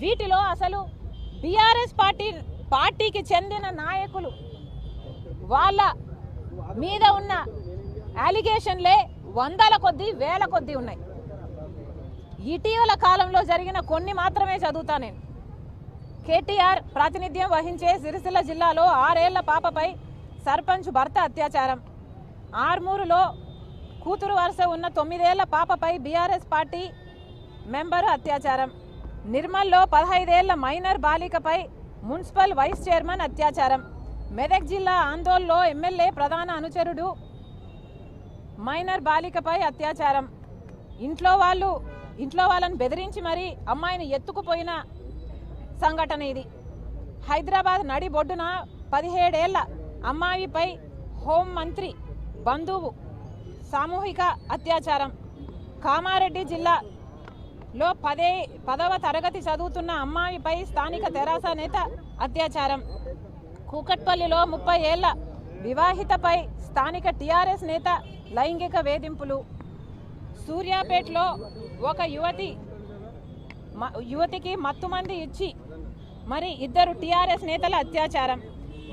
వీటిలో అసలు బీఆర్ఎస్ పార్టీకి చెందిన నాయకులు వాళ్ళ మీద ఉన్న అలిగేషన్లే వందల కొద్దీ వేల కొద్దీ ఉన్నాయి. ఇటీవల కాలంలో జరిగిన కొన్ని మాత్రమే చదువుతా నేను. కేటీఆర్ ప్రాతినిధ్యం వహించే సిరిసిల్ల జిల్లాలో 6 ఏళ్ల పాపపై సర్పంచ్ భర్త అత్యాచారం. ఆర్మూరులో కూతురు వరుస ఉన్న 9 ఏళ్ల పాపపై బీఆర్ఎస్ పార్టీ మెంబరు అత్యాచారం. నిర్మల్లో 15 ఏళ్ల మైనర్ బాలికపై మున్సిపల్ వైస్ చైర్మన్ అత్యాచారం. మెదక్ జిల్లా ఆందోళనలో ఎమ్మెల్యే ప్రధాన అనుచరుడు మైనర్ బాలికపై అత్యాచారం. ఇంట్లో వాళ్ళని బెదిరించి మరీ అమ్మాయిని ఎత్తుకుపోయిన సంఘటన ఇది. హైదరాబాద్ నడి బొడ్డున 17 ఏళ్ల అమ్మాయిపై హోంమంత్రి బంధువు సామూహిక అత్యాచారం. కామారెడ్డి జిల్లాలో 10వ తరగతి చదువుతున్న అమ్మాయిపై స్థానిక తెరాస నేత అత్యాచారం. కూకట్పల్లిలో 30 ఏళ్ల వివాహితపై స్థానిక టీఆర్ఎస్ నేత లైంగిక వేధింపులు. సూర్యాపేటలో ఒక యువతికి మత్తుమంది ఇచ్చి మరి 2 టీఆర్ఎస్ నేతల అత్యాచారం.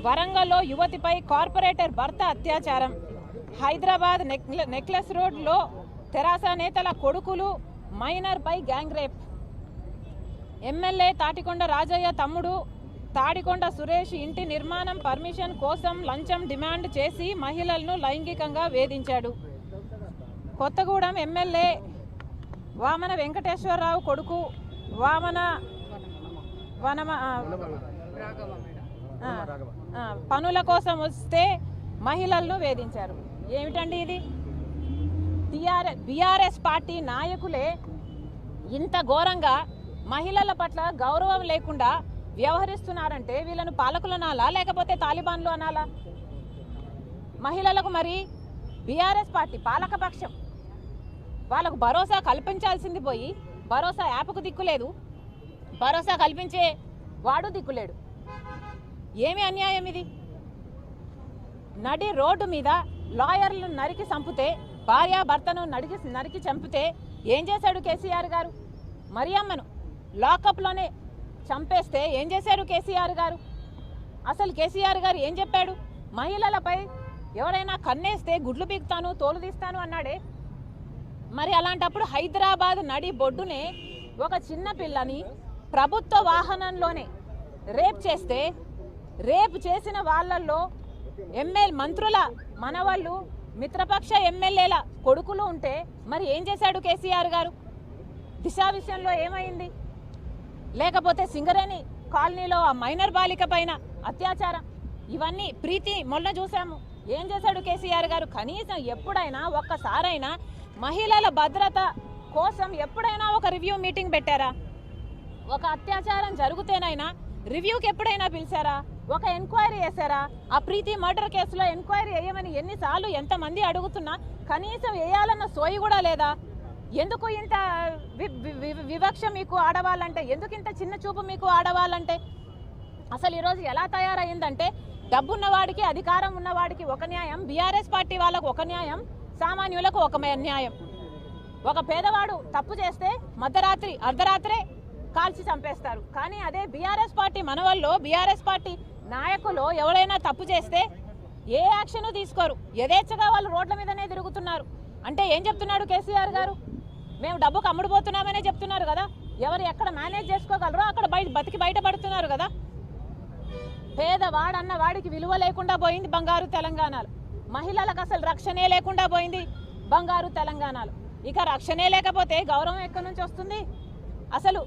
వరంగల్లో యువతిపై కార్పొరేటర్ భర్త అత్యాచారం. హైదరాబాద్ నెక్లెస్ రోడ్లో తెరాస నేతల కొడుకులు మైనర్పై gang rape. MLA Thatikonda Rajaiah తమ్ముడు తాడికొండ సురేష్ ఇంటి నిర్మాణం పర్మిషన్ కోసం లంచం డిమాండ్ చేసి మహిళలను లైంగికంగా వేధించాడు. కొత్తగూడెం ఎమ్మెల్యే వామన వెంకటేశ్వరరావు కొడుకు పనుల కోసం వస్తే మహిళలను వేధించారు. ఏమిటండి ఇది? బీఆర్ఎస్ పార్టీ నాయకులే ఇంత ఘోరంగా మహిళల పట్ల గౌరవం లేకుండా వ్యవహరిస్తున్నారంటే వీళ్ళను పాలకులు అనాలా లేకపోతే తాలిబాన్లు అనాలా? మహిళలకు మరి బీఆర్ఎస్ పార్టీ పాలకపక్షం వాళ్ళకు భరోసా కల్పించాల్సింది పోయి భరోసా యాప్కు దిక్కులేదు, భరోసా కల్పించే వాడు దిక్కులేడు. ఏమి అన్యాయం ఇది? నడి రోడ్డు మీద లాయర్లను నరికి చంపితే, భార్యాభర్తను నరికి చంపితే ఏం చేశాడు కేసీఆర్ గారు? మరియమ్మను లాకప్లోనే చంపేస్తే ఏం చేశారు కేసీఆర్ గారు? అసలు కేసీఆర్ గారు ఏం చెప్పాడు? మహిళలపై ఎవరైనా కన్నేస్తే గుడ్లు పీకుతాను, తోలు తీస్తాను అన్నాడే. మరి అలాంటప్పుడు హైదరాబాద్ నడి బొడ్డునే ఒక చిన్న పిల్లని ప్రభుత్వ వాహనంలోనే రేప్ చేసిన వాళ్ళల్లో మంత్రుల మనవాళ్ళు, మిత్రపక్ష ఎమ్మెల్యేల కొడుకులు ఉంటే మరి ఏం చేశాడు కేసీఆర్ గారు? దిశ విషయంలో ఏమైంది? లేకపోతే సింగరేణి కాలనీలో ఆ మైనర్ బాలిక పైన అత్యాచారం, ఇవన్నీ ప్రీతి మొన్న చూసాము. ఏం చేశాడు కేసీఆర్ గారు? కనీసం ఎప్పుడైనా ఒక్కసారైనా మహిళల భద్రత కోసం ఎప్పుడైనా ఒక రివ్యూ మీటింగ్ పెట్టారా? ఒక అత్యాచారం జరిగితేనైనా రివ్యూకి ఎప్పుడైనా పిలిచారా? ఒక ఎంక్వైరీ చేశారా? ఆ ప్రీతి మర్డర్ కేసులో ఎంక్వైరీ వేయమని ఎన్నిసార్లు ఎంతమంది అడుగుతున్నా కనీసం వేయాలన్న సోయి కూడా లేదా? ఎందుకు ఇంత వివక్ష మీకు ఆడవాళ్ళంటే? ఎందుకు ఇంత చిన్న చూపు మీకు ఆడవాళ్ళంటే? అసలు ఈరోజు ఎలా తయారైందంటే డబ్బున్నవాడికి, అధికారం ఉన్నవాడికి ఒక న్యాయం, బీఆర్ఎస్ పార్టీ వాళ్ళకు ఒక న్యాయం, సామాన్యులకు ఒక న్యాయం. ఒక పేదవాడు తప్పు చేస్తే అర్ధరాత్రే కాల్చి చంపేస్తారు. కానీ అదే బీఆర్ఎస్ పార్టీ మనవల్లో, బీఆర్ఎస్ పార్టీ నాయకులు ఎవరైనా తప్పు చేస్తే ఏ యాక్షన్ తీసుకోరు, యథేచ్ఛగా వాళ్ళు రోడ్ల మీదనే తిరుగుతున్నారు. అంటే ఏం చెప్తున్నాడు కేసీఆర్ గారు? మేము డబ్బుకు అమ్ముడుపోతున్నామనే చెప్తున్నారు కదా. ఎవరు ఎక్కడ మేనేజ్ చేసుకోగలరో అక్కడ బయటపడుతున్నారు కదా. పేదవాడన్న వాడికి విలువ లేకుండా పోయింది బంగారు తెలంగాణలో. మహిళలకు అసలు రక్షణే లేకుండా పోయింది బంగారు తెలంగాణలో. ఇక రక్షణే లేకపోతే గౌరవం ఎక్కడి నుంచి వస్తుంది? అసలు